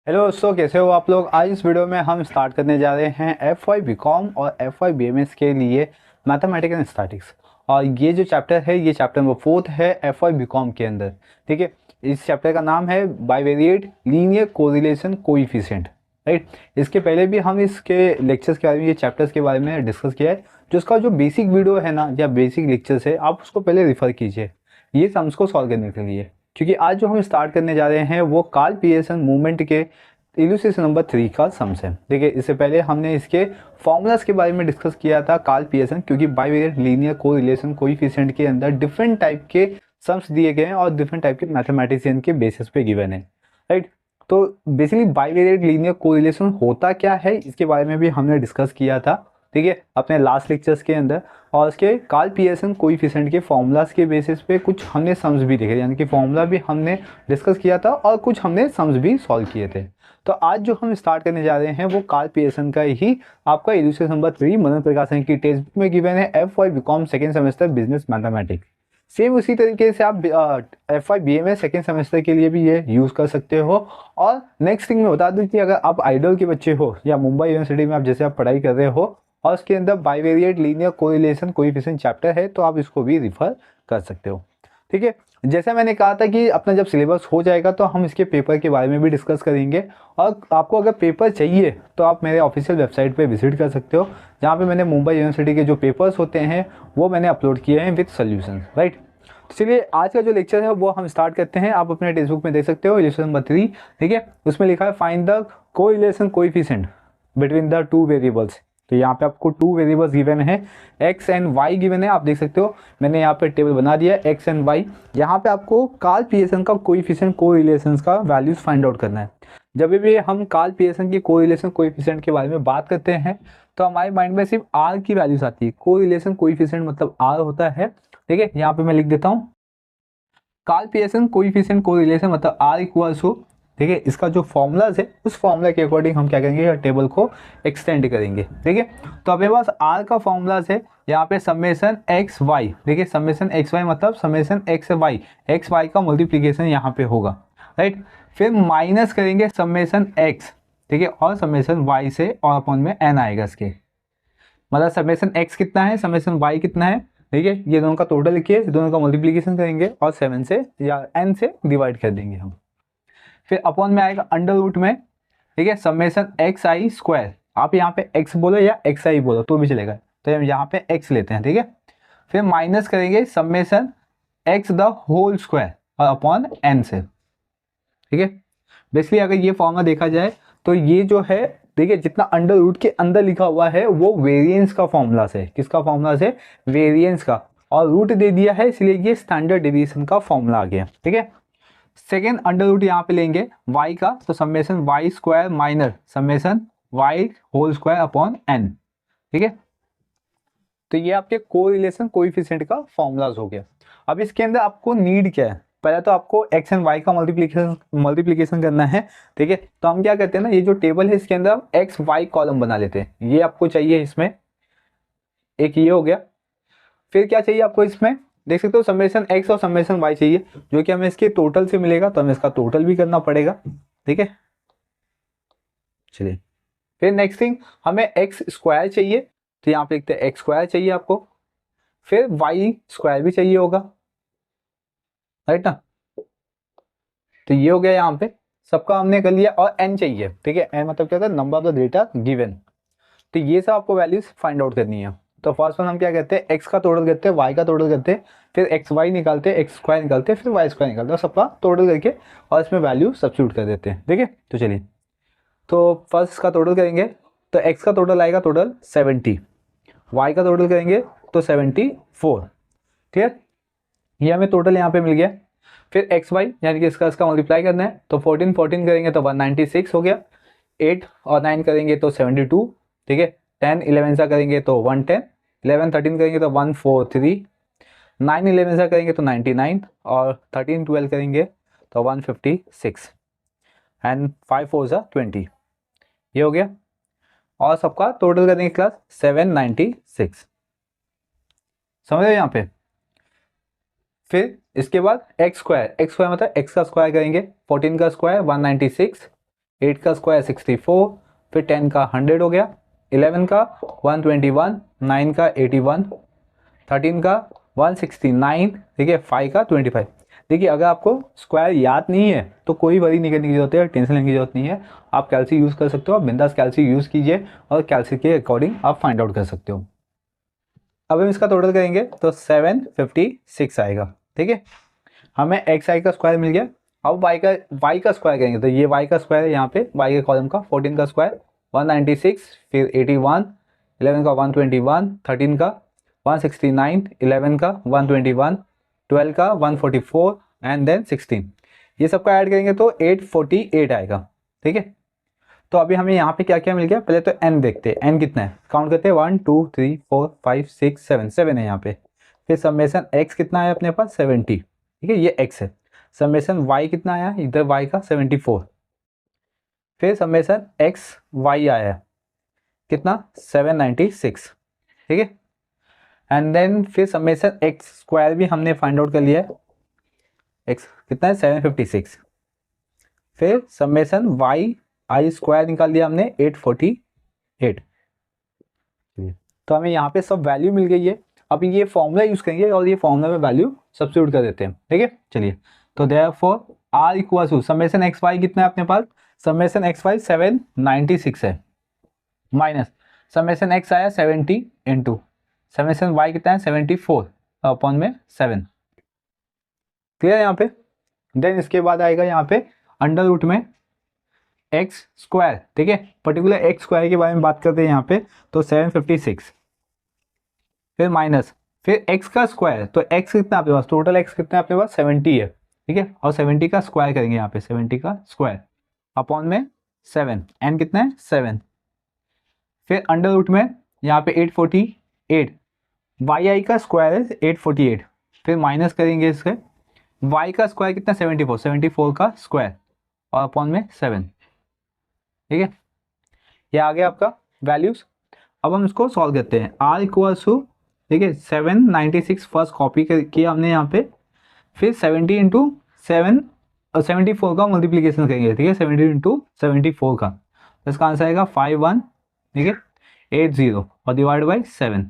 Hello दोस्तों, कैसे हो आप लोग। आज इस वीडियो में हम स्टार्ट करने जा रहे हैं एफ वाई बी कॉम और F Y B M S के लिए मैथमेटिक्स एंड स्टैटिक्स। और ये जो चैप्टर है ये चैप्टर नंबर 4 है एफ वाई बी कॉम के अंदर। ठीक है, इस चैप्टर का नाम है bivariate linear correlation coefficient. Right, इसके पहले भी हम इसके लेक्चर्स के बारे में, ये चैप्टर्स के बारे में डिस्कस किया है। जो इसका जो बेसिक वीडियो है ना या बेसिक लेक्चर्स है, आप उसको पहले रिफर कीजिए ये सम्स को सॉल्व करने के लिए। क्योंकि आज जो हम स्टार्ट करने जा रहे हैं वो कार्ल पियर्सन मूवमेंट के इल्यूस्ट्रेशन नंबर 3 का सम्स है। देखिए, इससे पहले हमने इसके फॉर्मूलाज के बारे में डिस्कस किया था कार्ल पियर्सन, क्योंकि बाइवेरिएट लीनियर कोरिलेशन कोएफिशिएंट के अंदर डिफरेंट टाइप के सम्स दिए गए हैं और डिफरेंट टाइप के मैथमेटिशियन के बेसिस पे गिवन है। राइट, तो बेसिकली बाइवेरिएट लीनियर कोरिलेशन होता क्या है इसके बारे में भी हमने डिस्कस किया था, ठीक है, अपने लास्ट लेक्चर्स के अंदर। और उसके कार्ल पियर्सन कोएफिशिएंट के फॉर्मूलाज के बेसिस पे कुछ हमने सम्स भी देखे, यानी कि फॉर्मूला भी हमने डिस्कस किया था और कुछ हमने सम्स भी सॉल्व किए थे। तो आज जो हम स्टार्ट करने जा रहे हैं वो कार्ल पियर्सन का ही आपका इल्यूस्ट्रेशन नंबर 3 मदन प्रकाशन की टेक्स्ट बुक में गिवन है F Y B com second semester business mathematics. Same उसी तरीके से आप F Y B M S second semester के लिए भी ये यूज़ कर सकते हो। और नेक्स्ट थिंग मैं बता दूं कि अगर आप आइडल के बच्चे हो या मुंबई यूनिवर्सिटी में आप जैसे आप पढ़ाई कर रहे हो और उसके अंदर bivariate linear correlation coefficient chapter है, तो आप इसको भी रिफर कर सकते हो। ठीक है, जैसा मैंने कहा था कि अपना जब सिलेबस हो जाएगा तो हम इसके पेपर के बारे में भी डिस्कस करेंगे। और आपको अगर पेपर चाहिए तो आप मेरे ऑफिशियल वेबसाइट पे विजिट कर सकते हो, जहाँ पे मैंने मुंबई यूनिवर्सिटी के जो पेपर्स होते हैं वो मैंने अपलोड किए हैं विद सोल्यूशन। राइट, तो चलिए आज का जो लेक्चर है वो हम स्टार्ट करते हैं। आप अपने टेक्स्ट बुक में देख सकते हो लेक्चर नंबर 3। ठीक है, उसमें लिखा है find the correlation coefficient between the two variables. तो यहाँ पे आपको टू वेरिएबल्स गिवन है, एक्स एंड वाई गिवन है। आप देख सकते हो मैंने यहाँ पे टेबल बना दिया है एक्स एंड वाई। यहाँ पे आपको कार्ल पियर्सन का कोएफिशिएंट कोरिलेशंस का वैल्यूज फाइंड आउट करना है। जब भी हम कार्ल पियर्सन की कोरिलेशन कोएफिशिएंट के बारे में बात करते हैं तो हमारे माइंड में सिर्फ आर की वैल्यूज आती है। कोरिलेशन कोएफिशिएंट मतलब आर होता है। ठीक है, यहाँ पे मैं लिख देता हूँ कार्ल पियर्सन कोएफिशिएंट कोरिलेशन मतलब आर इक्वल्स टू, ठीक है, इसका जो फॉर्मूलाज है उस फॉर्मूला के अकॉर्डिंग हम क्या करेंगे, टेबल को एक्सटेंड करेंगे। ठीक है, तो अपने पास आर का फॉर्मूलाज है यहाँ पे समेशन एक्स वाई। देखिए, समेशन एक्स वाई मतलब समेशन एक्स वाई का मल्टीप्लीकेशन यहाँ पे होगा। राइट, फिर माइनस करेंगे समेशन एक्स, ठीक है, और समेशन वाई से और अपॉन में एन आएगा इसके, मतलब समेशन एक्स कितना है, समेशन वाई कितना है। ठीक है, ये दोनों का टोटल लिखिए, दोनों का मल्टीप्लीकेशन करेंगे और 7 से या n से डिवाइड कर देंगे हम। फिर अपॉन में आएगा अंडर रूट में, ठीक है, समेशन एक्स आई स्क्वायर। आप यहाँ पे x बोलो या एक्स आई बोलो तो भी चलेगा, तो हम यहाँ पे x लेते हैं। ठीक है, फिर माइनस करेंगे summation X the whole square और अपॉन n से। ठीक है, बेसिकली अगर ये फॉर्मूला देखा जाए तो ये जो है, देखिए, जितना अंडर रूट के अंदर लिखा हुआ है वो वेरिएंस का फॉर्मूला से, किसका फॉर्मूला से, वेरिएंस का, और रूट दे दिया है इसलिए ये स्टैंडर्ड डेविएशन का फॉर्मूला आ गया। ठीक है, सेकेंड अंडर रूट यहाँ पे लेंगे y का, तो summation Y square minus summation Y whole square upon n। ठीक है, तो ये आपके कोरिलेशन कोएफिशिएंट का फॉर्मूलाज हो गया। अब इसके अंदर आपको नीड क्या है, पहले तो आपको एक्स एंड वाई का मल्टीप्लीकेशन करना है। ठीक है, तो हम क्या करते हैं ना, ये जो टेबल है इसके अंदर हम एक्स वाई कॉलम बना लेते हैं। ये आपको चाहिए इसमें, एक ये हो गया। फिर क्या चाहिए आपको इसमें, देख सकते हो समेशन एक्स और समेशन वाई चाहिए, जो कि हमें इसके टोटल से मिलेगा, तो हमें इसका टोटल भी करना पड़ेगा। ठीक है, चलिए, फिर नेक्स्ट थिंग हमें एक्स स्क्वायर चाहिए, तो यहाँ पे लिखते हैं एक्स स्क्वायर चाहिए आपको। फिर वाई स्क्वायर भी चाहिए होगा, राइट ना। तो ये हो गया, यहाँ पे सबका हमने कर लिया। और एन चाहिए, ठीक है, एन मतलब क्या होता है, number of the data given. तो ये सब आपको वैल्यूज फाइंड आउट करनी है। तो फर्स्ट वन हम क्या कहते हैं, एक्स का टोटल करते हैं, वाई का टोटल करते हैं, फिर एक्स वाई निकालते हैं, एक्स स्क्वायर निकालते हैं, फिर वाई स्क्वायर निकालते हैं, सबका टोटल करके और इसमें वैल्यू सब्स्टिट्यूट कर देते हैं। ठीक है, तो चलिए, तो फर्स्ट का टोटल करेंगे तो एक्स का टोटल आएगा टोटल 70, वाई का टोटल करेंगे तो 74। ठीक है, ये हमें टोटल यहाँ पे मिल गया। फिर एक्स वाई यानी कि इसका मल्टीप्लाई करना है, तो 14 करेंगे तो 196 हो गया। 8 और 9 करेंगे तो 72। ठीक है, 10 11 सा करेंगे तो 110, 11 13 करेंगे तो 143, 9 11 सा करेंगे तो 99 और 13 12 करेंगे तो 156 एंड 5 4 सा 20। ये हो गया, और सबका टोटल करेंगे क्लास 796। समझ रहे यहाँ पे। फिर इसके बाद एक्स स्क्वायर मतलब एक्स का स्क्वायर करेंगे, 14 का स्क्वायर 196, 8 का स्क्वायर 64, फिर 10 का 100 हो गया, 11 का 121, 9 का 81, 13 का 169, ठीक है, 5 का 25। देखिए अगर आपको स्क्वायर याद नहीं है तो कोई वरी नहीं करने की जरूरत है, टेंशन लेने की जरूरत नहीं है, आप कैलसी यूज़ कर सकते हो, आप बिंदास कैलसी यूज़ कीजिए और कैलसी के अकॉर्डिंग आप फाइंड आउट कर सकते हो। अब हम इसका टोटल करेंगे तो 756 आएगा, ठीक है। हमें एक्स आई का स्क्वायर मिल गया। अब वाई का स्क्वायर करेंगे तो ये वाई का स्क्वायर है यहाँ पे, वाई के कॉलम का 14 का स्क्वायर 196, फिर 81, 11 का 121, 13 का 169, 11 का 121, 12 का 144 एंड देन 16। ये सबका ऐड करेंगे तो 848 आएगा, ठीक है। तो अभी हमें यहाँ पे क्या क्या मिल गया, पहले तो n देखते हैं, n कितना है, काउंट करते हैं 1 2 3 4 5 6 7, 7 है यहाँ पे। फिर समेसन x कितना है अपने पास 70, ठीक है, ये x है। समेसन y कितना आया इधर, y का 74। फिर समेसन x y आया कितना 796, ठीक है। एंड देन फिर समेसन x स्क्वायर भी हमने फाइंड आउट कर लिया है, x कितना है 756। फिर समेसन y आई स्क्वायर निकाल लिया हमने 848। तो हमें यहाँ पे सब वैल्यू मिल गई है। अब ये फॉर्मूला यूज करेंगे और ये फॉर्मूला में वैल्यू सब्स्टिट्यूट कर देते हैं, ठीक है। चलिए तो therefore r equal to summation X Y कितना है अपने पास, समेसन एक्स वाई 796 है, माइनस समेसन एक्स आया 70 इंटू समेसन वाई कितना है 74 अपॉन में 7। क्लियर है यहाँ पे। देन इसके बाद आएगा यहाँ पे अंडर रूट में एक्स स्क्वायर, ठीक है, पर्टिकुलर एक्स स्क्वायर के बारे में बात करते हैं यहाँ पे, तो 756, फिर माइनस फिर एक्स का स्क्वायर, तो एक्स कितना आपके पास, टोटल एक्स कितना है आपके पास 70 है, ठीक है, और 70 का स्क्वायर करेंगे यहाँ पे, 70 का स्क्वायर अपॉन में 7, एन कितना है 7। फिर अंडर रूट में यहाँ पे 848, वाई आई का स्क्वायर है 848, फिर माइनस करेंगे इसके, वाई का स्क्वायर कितना 74, 74 का स्क्वायर और अपॉन में 7, ठीक है। ये आ गया आपका वैल्यूज। अब हम इसको सॉल्व करते हैं। r इक्वल टू, ठीक है, 796 फर्स्ट कॉपी किया हमने यहाँ पे, फिर 70 इंटू 7 और 74 का मल्टीप्लीकेशन करेंगे, ठीक है, 70 इंटू 74 का, तो इसका आंसर आएगा 51, ठीक है, 80 और डिवाइड बाई 7,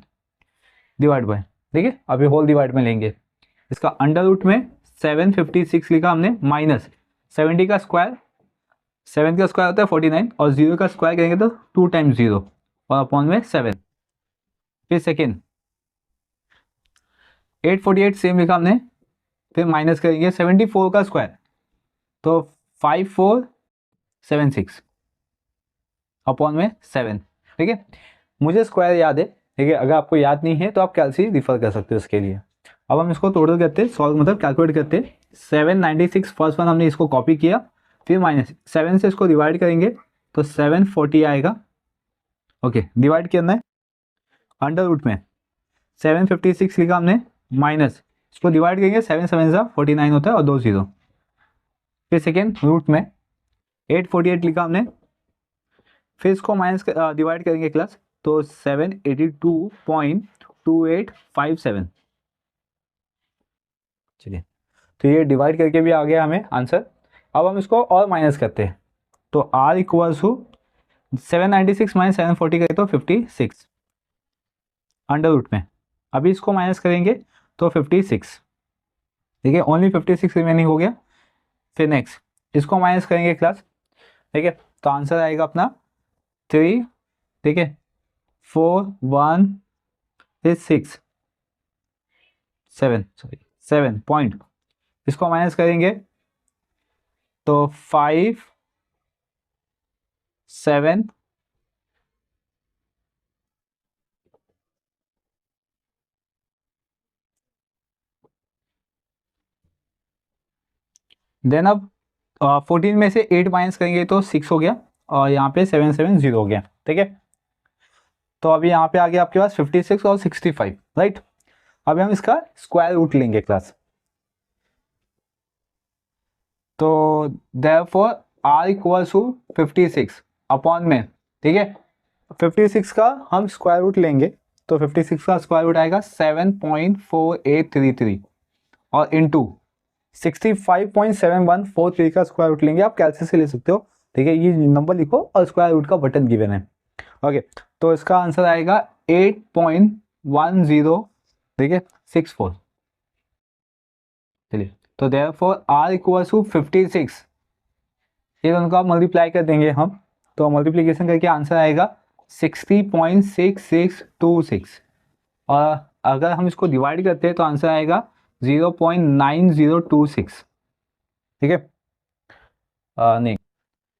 डिवाइड बाई, ठीक है। अभी होल डिवाइड में लेंगे इसका अंडर रूट में 756 लिखा हमने, माइनस 70 का स्क्वायर, 7 का स्क्वायर होता है 49 और 0 का स्क्वायर करेंगे तो 2 टाइम्स 0 और अपॉन में 7। फिर सेकेंड 848 सेम लिखा हमने, फिर माइनस करेंगे 74 का स्क्वायर तो 5476 अपॉन में 7, ठीक है। मुझे स्क्वायर याद है, ठीक है, अगर आपको याद नहीं है तो आप कैलसी रिफर कर सकते हो इसके लिए। अब हम इसको टोटल करते हैं, सॉल्व मतलब कैलकुलेट करते हैं। 796 फर्स्ट वन हमने इसको कॉपी किया, फिर माइनस 7 से इसको डिवाइड करेंगे तो 740 आएगा, ओके, डिवाइड करना है अंडर रूट में 756 लिखा हमने, माइनस इसको डिवाइड करेंगे 7 7 सा 49 होता है और 2 0। फिर सेकेंड रूट में 848 लिखा हमने, फिर इसको माइनस डिवाइड करेंगे क्लास तो 782.2857। चलिए तो ये डिवाइड करके भी आ गया हमें आंसर। अब हम इसको और माइनस करते हैं तो r इक्वल्स टू 796 माइनस 740 करें तो 56 अंडर रूट में, अभी इसको माइनस करेंगे तो 56, ठीक है, ओनली 56 रिमेनिंग हो गया। फिर नेक्स्ट इसको माइनस करेंगे क्लास, ठीक है, तो आंसर आएगा अपना 3, ठीक है, 4 1 फिर 6 7, सॉरी 7 पॉइंट, इसको माइनस करेंगे तो 5 7 देन अब 14 में से 8 माइनस करेंगे तो 6 हो गया और यहाँ पे 770 हो गया, ठीक है। तो अभी यहाँ पे आ गया आपके पास 56 और 65, राइट। अभी हम इसका स्क्वायर रूट लेंगे क्लास, तो therefore r equals to 56 upon में, ठीक है, 56 का हम स्क्वायर रूट लेंगे तो 56 का स्क्वायर रूट आएगा 7.4833 और इनटू 65.7143 का स्क्वायर रूट लेंगे, आप कैलसी से ले सकते हो ठीक है, ये नंबर लिखो और स्क्वायर रूट का बटन गिवन है। ओके, तो इसका आंसर आएगा 8.10, ठीक है, 64। चलिए, तो देयरफॉर r इक्वल टू 56, ये दोनों का मल्टीप्लाई कर देंगे हम, तो मल्टीप्लीकेशन करके आंसर आएगा 60.6626। और अगर हम इसको डिवाइड करते हैं तो आंसर आएगा 0.9026, ठीक है। नहीं,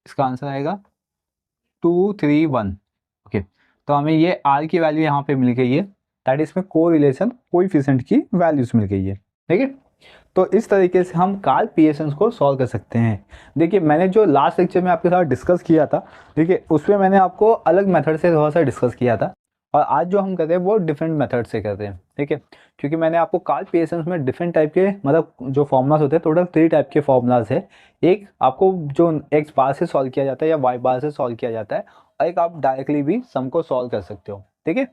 इसका आंसर आएगा 231। ओके, तो हमें ये r की वैल्यू यहाँ पे मिल गई है, दैट इज में को रिलेशन कोएफिशिएंट की वैल्यूज मिल गई है, ठीक है। तो इस तरीके से हम कार्ल पियर्सन को सॉल्व कर सकते हैं। देखिए, मैंने जो लास्ट लेक्चर में आपके साथ डिस्कस किया था, देखिए उसमें मैंने आपको अलग मेथड से थोड़ा सा डिस्कस किया था, और आज जो हम करते हैं वो डिफरेंट मेथड से करते हैं, ठीक है। क्योंकि मैंने आपको कार्ल पियर्सन में डिफरेंट टाइप के मतलब जो फॉर्मूलाज होते हैं, टोटल 3 टाइप के फॉर्मूलाज है। एक आपको जो एक्स बार से सॉल्व किया जाता है या वाई बार से सॉल्व किया जाता है, और एक आप डायरेक्टली भी सम को सॉल्व कर सकते हो, ठीक है।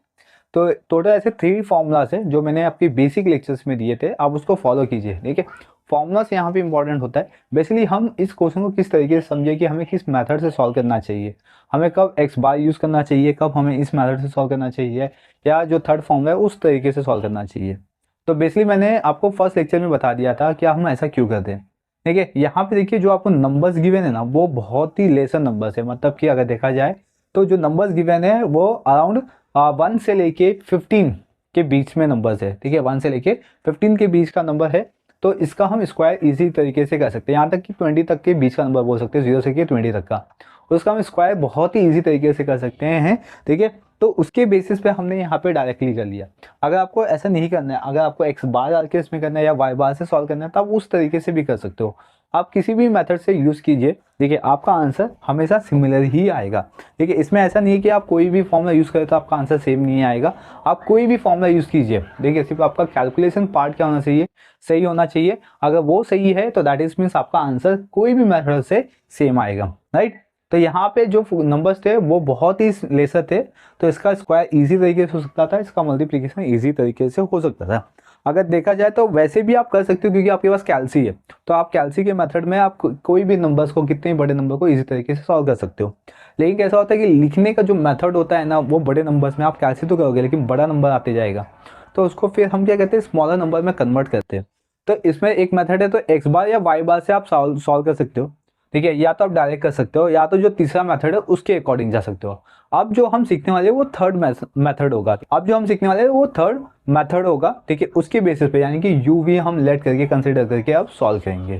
तो टोटल ऐसे 3 फॉर्मूलाज है जो मैंने आपकी बेसिक लेक्चर्स में दिए थे, आप उसको फॉलो कीजिए, ठीक है। फॉर्मूला से यहाँ पे इंपॉर्टेंट होता है बेसिकली हम इस क्वेश्चन को किस तरीके से समझे कि हमें किस मेथड से सॉल्व करना चाहिए, हमें कब एक्स बार यूज़ करना चाहिए, कब हमें इस मेथड से सॉल्व करना चाहिए, या जो थर्ड फॉर्मूला है उस तरीके से सॉल्व करना चाहिए। तो बेसिकली मैंने आपको फर्स्ट लेक्चर में बता दिया था कि हम ऐसा क्यों करते हैं, ठीक है। यहाँ पे देखिए जो आपको नंबर्स गिवन है ना, वो बहुत ही लेसर नंबर्स है, मतलब कि अगर देखा जाए तो जो नंबर्स गिवन है वो अराउंड 1 से लेके 15 के बीच में नंबर्स है, ठीक है। 1 से लेके 15 के बीच का नंबर है, तो इसका हम स्क्वायर इजी तरीके से कर सकते हैं। यहाँ तक कि 20 तक के बीच का नंबर बोल सकते हैं, 0 से 20 तक का, उसका हम स्क्वायर बहुत ही इजी तरीके से कर सकते हैं, ठीक है। तो उसके बेसिस पे हमने यहाँ पे डायरेक्टली कर लिया। अगर आपको ऐसा नहीं करना है, अगर आपको एक्स बार डाल के इसमें करना है या वाई बार से सॉल्व करना है, तो आप उस तरीके से भी कर सकते हो। आप किसी भी मेथड से यूज़ कीजिए, देखिए आपका आंसर हमेशा सिमिलर ही आएगा, ठीक है। इसमें ऐसा नहीं है कि आप कोई भी फॉर्मूला यूज़ करें तो आपका आंसर सेम नहीं आएगा। आप कोई भी फॉर्मूला यूज़ कीजिए, देखिए सिर्फ आपका कैलकुलेशन पार्ट क्या होना चाहिए, सही होना चाहिए। अगर वो सही है तो दैट इज मीन्स आपका आंसर कोई भी मेथड से सेम आएगा, राइट। तो यहाँ पे जो नंबर्स थे वो बहुत ही लेसर थे, तो इसका स्क्वायर इजी तरीके से हो सकता था, इसका मल्टीप्लिकेशन इजी तरीके से हो सकता था। अगर देखा जाए तो वैसे भी आप कर सकते हो, क्योंकि आपके पास कैल्सी है, तो आप कैल्सी के मेथड में आप कोई भी नंबर्स को, कितने बड़े नंबर को इजी तरीके से सॉल्व कर सकते हो। लेकिन कैसा होता है कि लिखने का जो मेथड होता है ना, वो बड़े नंबर्स में आप कैल्सी तो करोगे लेकिन बड़ा नंबर आते जाएगा, तो उसको फिर हम क्या कहते हैं, स्मॉलर नंबर में कन्वर्ट करते हैं। तो इसमें एक मेथड है, तो एक्स बार या वाई बार से आप सॉल्व कर सकते हो, ठीक है। या तो आप डायरेक्ट कर सकते हो, या तो जो तीसरा मेथड है उसके अकॉर्डिंग जा सकते हो। अब जो हम सीखने वाले हैं वो थर्ड मेथड होगा, अब जो हम सीखने वाले हैं वो थर्ड मेथड होगा, ठीक है। उसके बेसिस पे यानी कि यू भी हम लेट करके कंसिडर करके आप सॉल्व करेंगे,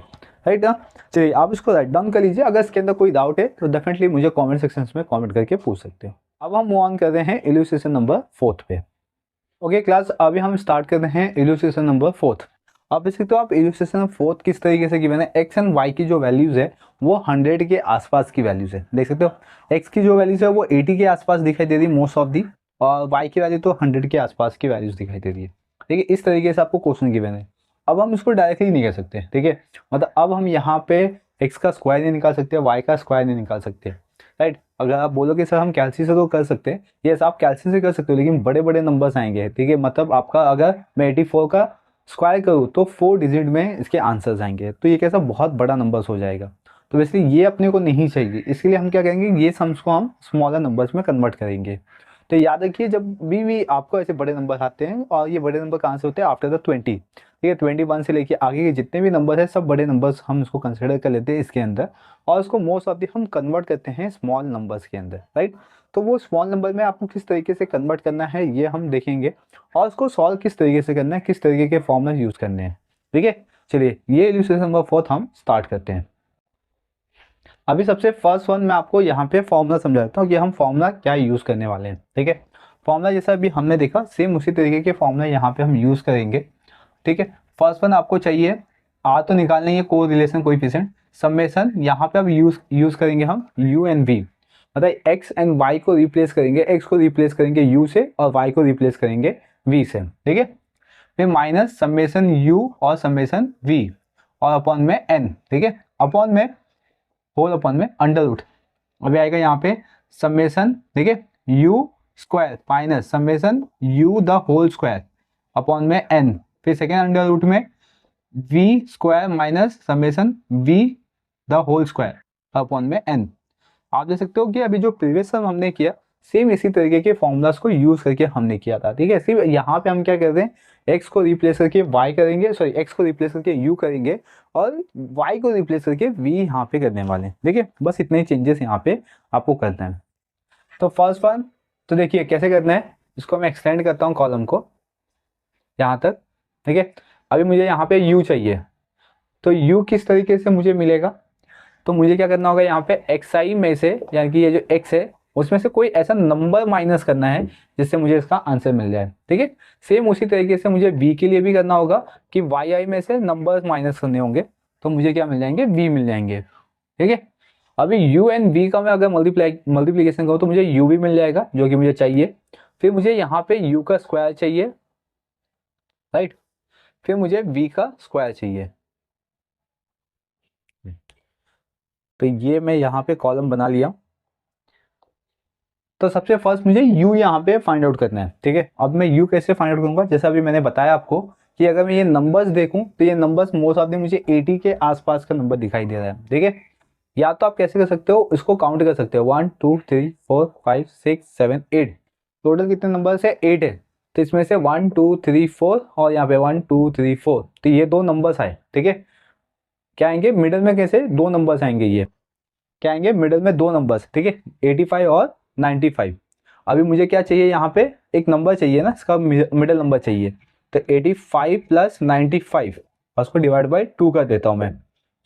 राइट ना। चलिए आप इसको राइट डाउन कर लीजिए। अगर इसके अंदर कोई डाउट है तो डेफिनेटली मुझे कमेंट सेक्शन में कमेंट करके पूछ सकते हो। अब हम मूव ऑन कर रहे हैं इलस्ट्रेशन नंबर 4 पे। ओके क्लास, अभी हम स्टार्ट कर रहे हैं इलस्ट्रेशन नंबर 4। अब देख सकते हो आप इलस्ट्रेशन 4 किस तरीके से गिवन है। एक्स एंड वाई की जो वैल्यूज है वो 100 के आसपास की वैल्यूज है, देख सकते हो। एक्स की जो वैल्यूज है वो 80 के आसपास दिखाई दे रही है मोस्ट ऑफ दी, और वाई की वैल्यू तो 100 के आसपास की वैल्यूज दिखाई दे रही है, ठीक है। इस तरीके से आपको क्वेश्चन गिवन है। अब हम इसको डायरेक्टली नहीं कर सकते, ठीक है। मतलब अब हम यहाँ पे एक्स का स्क्वायर नहीं निकाल सकते, वाई का स्क्वायर नहीं निकाल सकते, राइट। अगर आप बोलोगे सर हम कैल्सी से तो कर सकते हैं, यस आप कैल्सी से कर सकते हो, लेकिन बड़े बड़े नंबर्स आएंगे, ठीक है। मतलब आपका अगर मैं 84 का स्क्वायर करूँ तो 4 डिजिट में इसके आंसर्स आएंगे, तो ये कैसा बहुत बड़ा नंबर्स हो जाएगा। तो वैसे ये अपने को नहीं चाहिए, इसलिए हम क्या करेंगे, ये सम्स को हम स्मॉलर नंबर्स में कन्वर्ट करेंगे। तो याद रखिए जब भी आपको ऐसे बड़े नंबर आते हैं, और ये बड़े नंबर कहाँ से होते हैं, आफ्टर द 20, ठीक है। 21 से लेके आगे के जितने भी नंबर है सब बड़े नंबर्स हम इसको कंसिडर कर लेते हैं इसके अंदर, और उसको मोस्ट ऑफ दी हम कन्वर्ट करते हैं स्मॉल नंबर्स के अंदर, राइट। तो वो स्मॉल नंबर में आपको किस तरीके से कन्वर्ट करना है ये हम देखेंगे, और उसको सॉल्व किस तरीके से करना है, किस तरीके के फॉर्मूला यूज़ करने हैं, ठीक है। चलिए ये इलस्ट्रेशन नंबर 4 हम स्टार्ट करते हैं। अभी सबसे फर्स्ट वन मैं आपको यहाँ पे फॉर्मूला समझा देता हूँ कि हम फॉर्मूला क्या यूज़ करने वाले हैं, ठीक है। फॉर्मूला जैसा अभी हमने देखा सेम उसी तरीके के फॉर्मूला यहाँ पे हम यूज़ करेंगे, ठीक है। फर्स्ट वन आपको चाहिए आर तो निकालना ही है, को रिलेशन कोएफिशिएंट समेशन, यहाँ पे अब यूज़ करेंगे हम यू एंड वी, मतलब एक्स एंड वाई को रिप्लेस करेंगे, एक्स को रिप्लेस करेंगे यू से और वाई को रिप्लेस करेंगे वी से, ठीक है। फिर माइनस समेशन यू और समेशन वी, और अपॉन में एन, ठीक है। अपॉन में होल अपॉन में अंडर रूट, अभी आएगा यहाँ पे समेशन, ठीक है, U square minus summation U the whole square upon में एन, फिर सेकेंड अंडर रूट में V square minus summation V the whole square upon में एन। आप देख सकते हो कि अभी जो प्रीवियस सम हमने किया सेम इसी तरीके के फॉर्मूलाज को यूज करके हमने किया था, ठीक है। सिर्फ यहाँ पे हम क्या करते हैं, x को रिप्लेस करके y करेंगे, सॉरी x को रिप्लेस करके u करेंगे और y को रिप्लेस करके v यहाँ पे करने वाले हैं, ठीक है। बस इतने ही चेंजेस यहाँ पे आपको करना है। तो फर्स्ट वन, तो देखिए कैसे करना है, इसको मैं एक्सटेंड करता हूँ कॉलम को यहाँ तक, ठीक है। अभी मुझे यहाँ पे u चाहिए, तो u किस तरीके से मुझे मिलेगा, तो मुझे क्या करना होगा, यहाँ पे xi में से, यानी कि ये जो x है उसमें से कोई ऐसा नंबर माइनस करना है जिससे मुझे इसका आंसर मिल जाए, ठीक है। सेम उसी तरीके से मुझे v के लिए भी करना होगा कि yi में से नंबर माइनस करने होंगे, तो मुझे क्या मिल जाएंगे, v मिल जाएंगे, ठीक है। अभी u एंड v का मैं अगर मल्टीप्लीकेशन करूँ तो मुझे u भी मिल जाएगा जो कि मुझे चाहिए। फिर मुझे यहाँ पे u का स्क्वायर चाहिए, राइट। फिर मुझे v का स्क्वायर चाहिए, तो ये मैं यहाँ पे कॉलम बना लिया। तो सबसे फर्स्ट मुझे u यहाँ पे फाइंड आउट करना है, ठीक है। अब मैं u कैसे फाइंड आउट करूँगा, जैसा अभी मैंने बताया आपको कि अगर मैं ये नंबर्स देखूँ तो ये नंबर्स मोस्ट ऑफ द मुझे 80 के आसपास का नंबर दिखाई दे रहा है, ठीक है। या तो आप कैसे कर सकते हो, इसको काउंट कर सकते हो, 1 2 3 4 5 6 7 8, टोटल कितने नंबर्स है, 8 है। तो इसमें से 1 2 3 4 और यहाँ पे 1 2 3 4, तो ये दो नंबर्स आए, ठीक है। क्या आएंगे मिडल में, कैसे दो नंबर्स आएंगे, ये क्या आएंगे मिडल में दो नंबर्स, ठीक है, 85 और 95। अभी मुझे क्या चाहिए, यहाँ पे एक नंबर चाहिए ना, इसका मिडल नंबर चाहिए, तो 85 प्लस 95 और उसको डिवाइड बाई 2 कर देता हूँ मैं,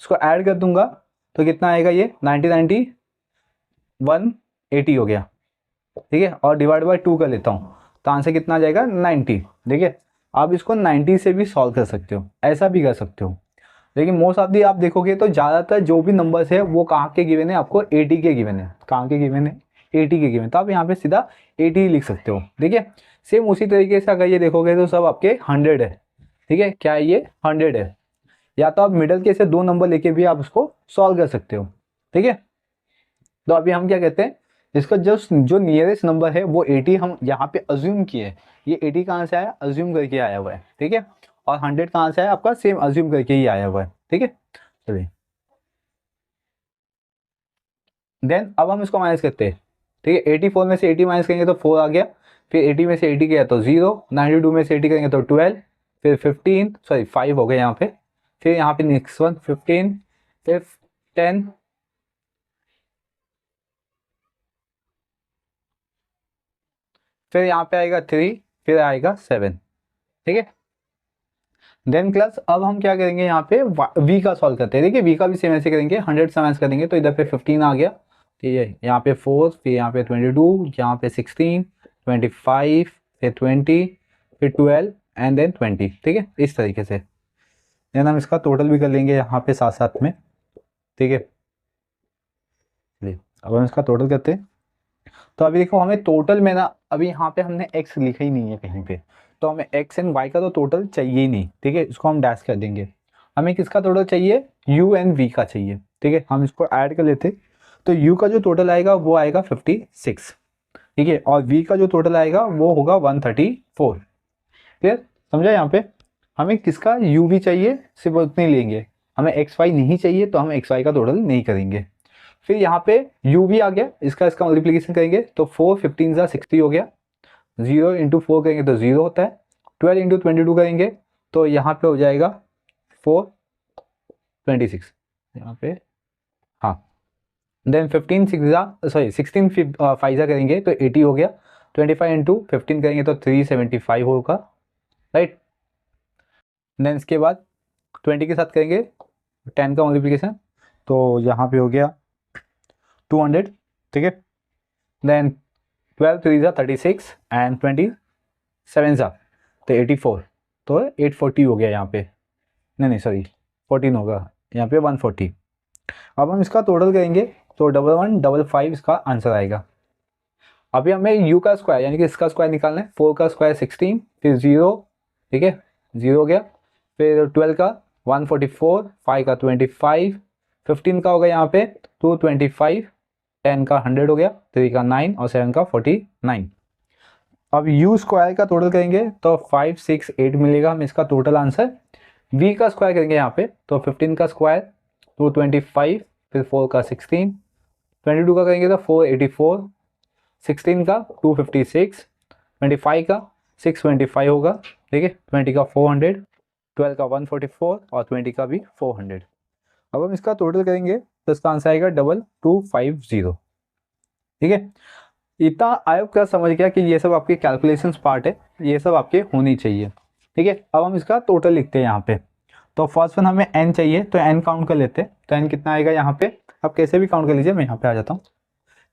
इसको ऐड कर दूंगा तो कितना आएगा, ये 90 90 180 हो गया, ठीक है। और डिवाइड बाई 2 कर लेता हूँ तो आंसर कितना आ जाएगा, 90, ठीक है। आप इसको 90 से भी सॉल्व कर सकते हो, ऐसा भी कर सकते हो, लेकिन मोस्ट ऑफ दी आप देखोगे तो ज़्यादातर जो भी नंबर्स है वो कहाँ के गिवन है, आपको 80 के गिवन है, कहाँ के गिवन है, 80 के गिवन। तो आप यहाँ पे सीधा 80 लिख सकते हो, ठीक है। सेम उसी तरीके से अगर ये देखोगे तो सब आपके 100 है, ठीक है। क्या है ये, 100 है। या तो आप मिडल के से दो नंबर लेके भी आप उसको सॉल्व कर सकते हो, ठीक है। तो अभी हम क्या कहते हैं, इसका जो नियरेस्ट नंबर है वो 80 हम यहाँ पे अज्यूम किए, ये 80 कहाँ से आया, अज्यूम करके आया हुआ है, ठीक है। और 100 कहाँ से आया, आपका सेम अज्यूम करके ही आया हुआ है, ठीक है। चलिए देन अब हम इसको माइनस करते हैं, ठीक है। 84 में से 80 माइनस करेंगे तो 4 आ गया, फिर 80 में से 80 गया तो 0, 92 में से 80 करेंगे तो 12, फिर 15 सॉरी 5 हो गए यहाँ पे, फिर यहाँ पे नेक्स्ट वन 15, फिर 10, फिर यहाँ पे आएगा 3, फिर आएगा 7, ठीक है। देन क्लास अब हम क्या करेंगे, यहाँ पे वी का सॉल्व करते हैं, देखिए वी का भी सेम ऐसे करेंगे, 100 से माइनस करेंगे तो इधर पे 15 आ गया, ठीक है। यहाँ पे 4, फिर यहाँ पे 22, यहाँ पे 16, 25, फिर 20, फिर 12 एंड देन 20, ठीक है, इस तरीके से। देन हम इसका टोटल भी कर लेंगे यहाँ पे साथ साथ में, ठीक है। चलिए अब हम इसका टोटल करते हैं। तो अभी देखो हमें टोटल में ना, अभी यहाँ पे हमने x लिखा ही नहीं है कहीं पे, तो हमें x एंड y का तो टोटल चाहिए ही नहीं, ठीक है। इसको हम डैश कर देंगे। हमें किसका टोटल चाहिए, u एंड v का चाहिए, ठीक है। हम इसको ऐड कर लेते, तो u का जो टोटल आएगा वो आएगा 56, ठीक है। और v का जो टोटल आएगा वो होगा 134, क्लियर, समझा। यहाँ पे हमें किसका u भी चाहिए, सिर्फ उतने लेंगे, हमें x y नहीं चाहिए तो हम x y का टोटल नहीं करेंगे। फिर यहाँ पे u भी आ गया, इसका मल्टीप्लिकेशन करेंगे तो 4 15 सा 60 हो गया, 0 इंटू 4 करेंगे तो 0 होता है, 12 इंटू 22 करेंगे तो यहाँ पे हो जाएगा 4 26, यहाँ पे हाँ। देन 15 16 5 करेंगे तो 80 हो गया, 25 इंटू 15 करेंगे तो 375 होगा, राइट। देन इसके बाद 20 के साथ करेंगे 10 का मल्टीप्लिकेशन, तो यहाँ पे हो गया 200, ठीक है। देन 12 3 ज़ा 36 एंड 27 ज़ा तो 84, तो 840 हो गया यहाँ पे, नहीं सॉरी 14 होगा यहाँ पे 140। अब हम इसका टोटल करेंगे तो 1155 इसका आंसर आएगा। अभी हमें u का स्क्वायर यानी कि इसका स्क्वायर निकालना है, 4 का स्क्वायर 16, फिर 0, ठीक है, 0 हो गया, फिर 12 का 144, 5 का 25, 15 का होगा यहाँ पे 225, 10 का 100 हो गया, 3 का 9 और 7 का 49। अब u स्क्वायर का टोटल करेंगे तो 568 मिलेगा हमें इसका टोटल आंसर। v का स्क्वायर करेंगे यहाँ पे तो 15 का स्क्वायर 225, फिर 4 का 16, 22 का करेंगे तो 484, 16 का 256, 25 का 625 होगा, ठीक है, 20 का 400, 12 का 144 और 20 का भी 400। अब हम इसका टोटल करेंगे तो इसका आंसर आएगा 2250, ठीक है। इतना आयोग क्या समझ गया कि ये सब आपके कैलकुलेशंस पार्ट है, ये सब आपके होनी चाहिए, ठीक है। अब हम इसका टोटल लिखते हैं यहाँ पे। तो फर्स्ट वन हमें n चाहिए, तो n काउंट कर लेते हैं। तो n कितना आएगा यहाँ पे, आप कैसे भी काउंट कर लीजिए, मैं यहाँ पे आ जाता हूँ,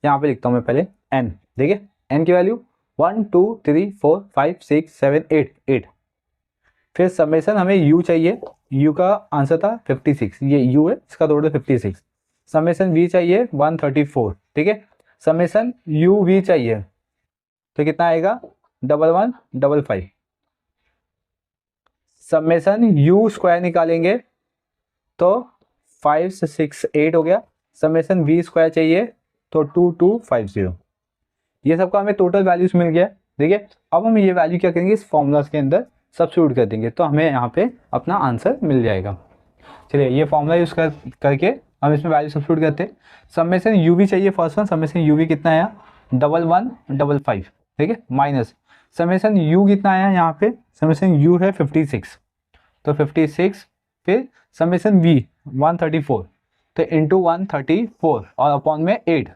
यहाँ पे लिखता हूँ मैं पहले n, देखिए n की वैल्यू 1 2 3 4 5 6 7 8। फिर समेसन हमें u चाहिए, u का आंसर था 56, ये u है, इसका टोटल 56। समेसन v चाहिए 134, ठीक है। समेसन u v चाहिए तो कितना आएगा 1155। समेसन u स्क्वायर निकालेंगे तो 5 से 6 8 हो गया। समेसन v स्क्वायर चाहिए तो 2250। ये सबका हमें टोटल वैल्यूज मिल गया, ठीक है। अब हम ये वैल्यू क्या करेंगे, इस फॉर्मूलाज के अंदर सब्स्टिट्यूट कर देंगे तो हमें यहाँ पे अपना आंसर मिल जाएगा। चलिए ये फॉर्मूला यूज़ करके हम इसमें वैल्यू सब्स्टिट्यूट करते हैं। समेसन यू वी चाहिए, first one summation U V कितना आया 1155, ठीक है, माइनस समेसन यू कितना आया यहाँ पे, समेसन यू है 56, तो 56, फिर समेसन वी 134, तो इंटू 134 और अपॉन में 8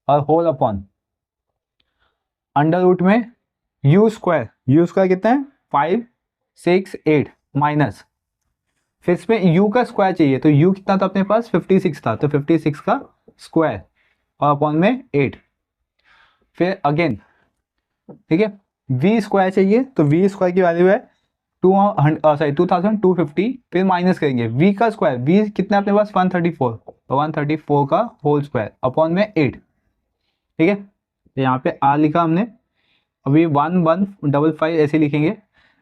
और होल अपॉन अंडर रूट में यू स्क्वायर कितना है 5 6 8 माइनस, फिर इसमें u का स्क्वायर चाहिए तो u कितना था अपने पास 56 था, तो 56 का स्क्वायर और अपॉन में 8, फिर अगेन, ठीक है, v स्क्वायर चाहिए तो v स्क्वायर की वैल्यू है 2250, फिर माइनस करेंगे v का स्क्वायर, v कितना अपने पास 134, तो 134 का होल स्क्वायर अपॉन में 8, ठीक है। तो यहाँ पे r लिखा हमने, अभी 1155 ऐसे लिखेंगे।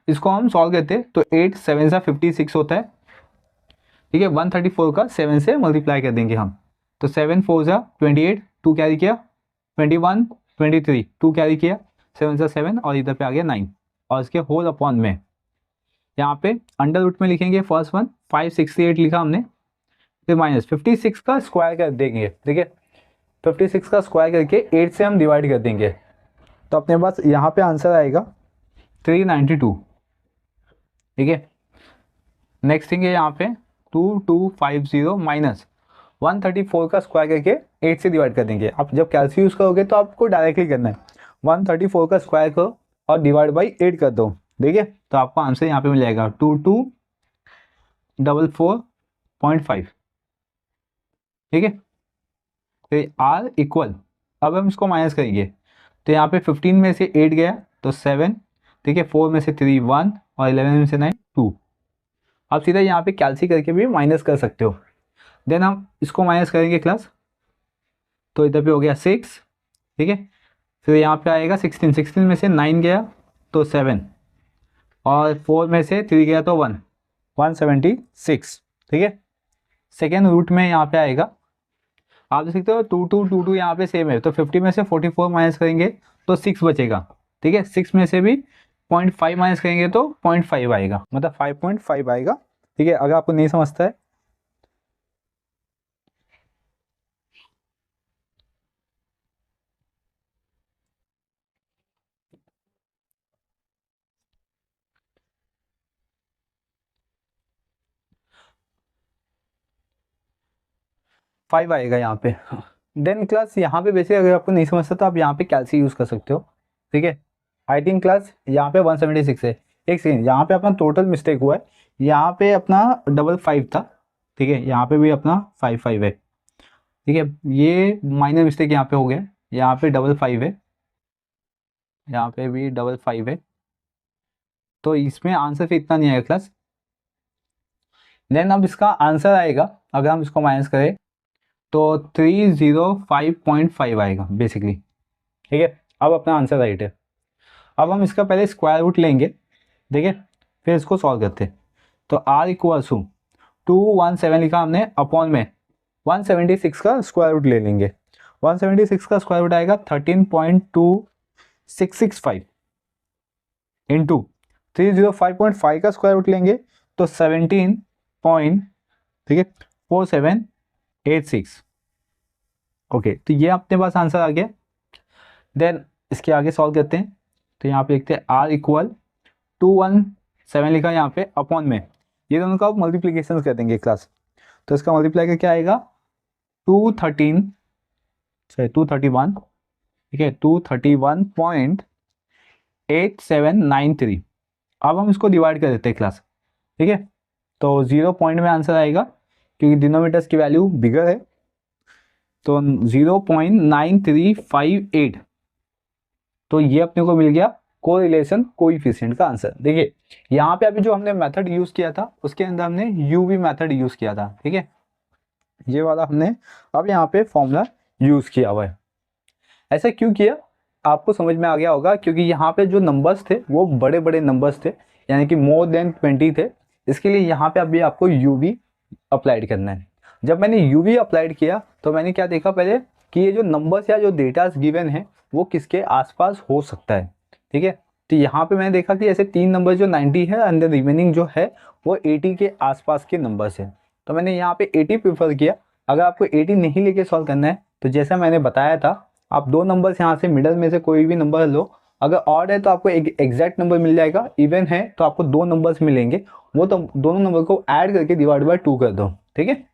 इसको हम सॉल्व करते हैं तो 8 7 सा 56 होता है, ठीक है। 134 का 7 से मल्टीप्लाई कर देंगे हम, तो 7 4 सा 28, 2 कैरी किया 21 23, 2 कैरी किया 7 सा 7 और इधर पे आ गया 9 और इसके होल अपॉन में यहाँ पे अंडर रूट में लिखेंगे फर्स्ट वन 568 लिखा हमने, फिर माइनस 56 का स्क्वायर कर देंगे, ठीक है। 56 का स्क्वायर करके 8 से हम डिवाइड कर देंगे तो अपने पास यहाँ पे आंसर आएगा 392, ठीक है। नेक्स्ट थिंग है यहाँ पे 2250 माइनस 134 का स्क्वायर करके 8 से डिवाइड कर देंगे। आप जब कैलसी यूज़ करोगे तो आपको डायरेक्टली करना है, 134 का स्क्वायर करो और डिवाइड बाई 8 कर दो, देखिए, तो आपका आंसर यहाँ पे मिल जाएगा 2244.5, ठीक है। तो आर इक्वल, अब हम इसको माइनस करेंगे तो यहाँ पे 15 में से 8 गया तो 7, ठीक है, 4 में से 3 1 और 11 में से 9 2। आप सीधा यहाँ पे कैलसी करके भी माइनस कर सकते हो। देन हम इसको माइनस करेंगे क्लास, तो इधर पे हो गया 6, ठीक है, फिर यहाँ पे आएगा 16 में से 9 गया तो 7 और 4 में से 3 गया तो 1 176, ठीक है। सेकेंड रूट में यहाँ पे आएगा, आप देख सकते हो 2222 यहाँ पे सेम है, तो 50 में से 44 माइनस करेंगे तो 6 बचेगा, ठीक है। 6 में से भी 0.5 माइनस करेंगे तो 0.5 आएगा, मतलब 5.5 आएगा, ठीक है। अगर आपको नहीं समझता है 5 आएगा यहाँ पे। देन क्लास यहाँ पे वैसे अगर आपको नहीं समझता तो आप यहाँ पे कैलसी यूज़ कर सकते हो, ठीक है। आई थिंक क्लास यहाँ पे 176 है, एक सेकेंड, यहाँ पे अपना टोटल मिस्टेक हुआ है, यहाँ पे अपना 55 था, ठीक है, यहाँ पे भी अपना 55 है, ठीक है। ये माइनर मिस्टेक यहाँ पे हो गया, यहाँ पे 55 है, यहाँ पे भी 55 है, तो इसमें आंसर फिर इतना नहीं आएगा क्लास। देन अब इसका आंसर आएगा, अगर हम इसको माइनस करें तो 305.5 आएगा बेसिकली, ठीक है। अब अपना आंसर राइट है। अब हम इसका पहले स्क्वायर रूट लेंगे, ठीक है, फिर इसको सॉल्व करते हैं। तो आर इक्वल टू 217 लिखा हमने, अपॉन में 176 का स्क्वायर रूट ले लेंगे। 176 का स्क्वायर रूट आएगा 13.2665 इंटू 305.5 का स्क्वायर रूट लेंगे तो 17 ठीक है 4786, ओके, तो ये अपने पास आंसर आ गया। देन इसके आगे सॉल्व करते हैं। तो यहाँ पे लिखते हैं R इक्वल 217 लिखा है यहाँ पे अपॉन में, ये दोनों का मल्टीप्लीकेशन कर देंगे क्लास। तो इसका मल्टीप्लाई का क्या आएगा 231, ठीक है 231.8793। अब हम इसको डिवाइड कर देते हैं क्लास, ठीक है। तो 0 पॉइंट में आंसर आएगा क्योंकि डिनोमिनेटर्स की वैल्यू बिगर है, तो 0.9358। तो ये अपने को मिल गया कोरिलेशन कोएफिशिएंट का आंसर। देखिए यहाँ पे अभी जो हमने मेथड यूज किया था उसके अंदर हमने यूवी मेथड यूज किया था, ठीक है, ये वाला हमने अब यहाँ पे फॉर्मूला यूज किया हुआ है। ऐसा क्यों किया आपको समझ में आ गया होगा, क्योंकि यहाँ पे जो नंबर्स थे वो बड़े बड़े नंबर्स थे, यानी कि मोर देन 20 थे। इसके लिए यहाँ पे अभी आपको यूवी अप्लाइड करना है। जब मैंने यूवी अप्लाइड किया तो मैंने क्या देखा पहले कि ये जो नंबर्स या जो डेटास गिवन है वो किसके आसपास हो सकता है, ठीक है। तो यहाँ पे मैंने देखा कि ऐसे 3 नंबर जो 90 है एंड द रिमेनिंग जो है वो 80 के आसपास के नंबर्स है। तो मैंने यहाँ पे 80 प्रेफर किया। अगर आपको 80 नहीं लेके सॉल्व करना है तो जैसा मैंने बताया था, आप 2 नंबर्स यहाँ से मिडल में से कोई भी नंबर लो। अगर ऑड है तो आपको एक एग्जैक्ट नंबर मिल जाएगा, इवन है तो आपको 2 नंबर्स मिलेंगे, वो तो दोनों नंबर को ऐड करके डिवाइड बाय 2 कर दो, ठीक है।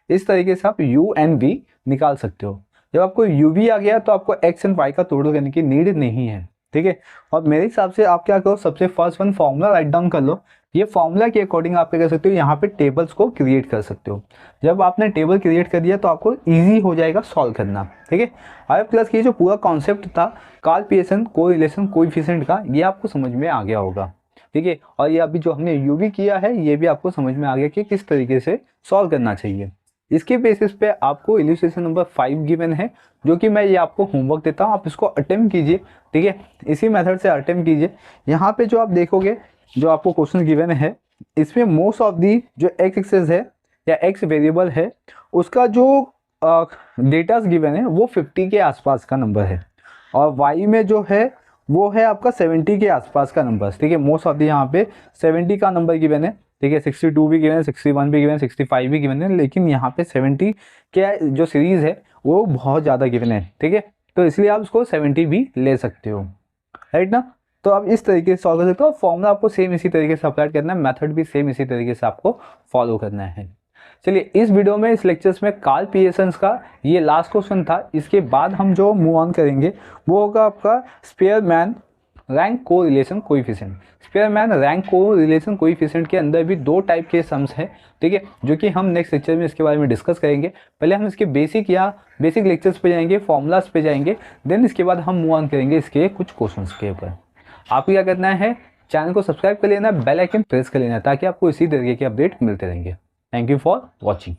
इस तरीके से आप u एंड v निकाल सकते हो। जब आपको uv आ गया तो आपको x एंड y का टोटल करने की नीड नहीं है, ठीक है। और मेरे हिसाब से आप क्या करो, सबसे first one formula write down कर लो। ये फॉर्मूला के अकॉर्डिंग आप क्या कर सकते हो, यहाँ पे टेबल्स को क्रिएट कर सकते हो। जब आपने टेबल क्रिएट कर दिया तो आपको ईजी हो जाएगा सॉल्व करना, ठीक है। आईएफ क्लास की जो पूरा कॉन्सेप्ट था कार्ल पियर्सन कोरिलेशन कोएफिशिएंट का, ये आपको समझ में आ गया होगा, ठीक है। और ये अभी जो हमने यूवी किया है ये भी आपको समझ में आ गया कि किस तरीके से सॉल्व करना चाहिए। इसके बेसिस पे आपको इलस्ट्रेशन नंबर 5 गिवन है, जो कि मैं ये आपको होमवर्क देता हूँ, आप इसको अटेम्प्ट कीजिए, ठीक है। इसी मेथड से अटेम्प्ट कीजिए। यहाँ पे जो आप देखोगे जो आपको क्वेश्चन गिवन है इसमें मोस्ट ऑफ दी जो एक्स एक्सेस है या एक्स वेरिएबल है उसका जो डेटास गिवन है वो 50 के आसपास का नंबर है, और वाई में जो है वो है आपका 70 के आसपास का नंबर, ठीक है। मोस्ट ऑफ दी यहाँ पे 70 का नंबर गिवन है, ठीक है। 62 भी गिवन है, 61 भी गिवन है, 65 भी गिवन है, लेकिन यहाँ पे 70 के जो सीरीज है वो बहुत ज़्यादा गिवन है, ठीक है। तो इसलिए आप उसको 70 भी ले सकते हो, राइट ना। तो आप इस तरीके से सॉल्व कर सकते हो। फॉर्मूला आपको सेम इसी तरीके से अप्लाई करना है, मेथड भी सेम इसी तरीके से आपको फॉलो करना है। चलिए इस वीडियो में इस लेक्चर्स में कार्ल पियर्सन का ये लास्ट क्वेश्चन था। इसके बाद हम जो मूव ऑन करेंगे वो होगा आपका Spearman rank correlation coefficient. Spearman rank correlation coefficient के अंदर भी 2 टाइप के सम्स हैं, ठीक है, जो कि हम नेक्स्ट लेक्चर में इसके बारे में डिस्कस करेंगे। पहले हम इसके बेसिक लेक्चर्स पे जाएंगे, फॉर्मूलाज पे जाएंगे, देन इसके बाद हम मूव ऑन करेंगे इसके कुछ क्वेश्चंस के ऊपर। आपको क्या करना है, चैनल को सब्सक्राइब कर लेना, बेल आइकन प्रेस कर लेना, ताकि आपको इसी तरीके के अपडेट मिलते रहेंगे। Thank you for watching.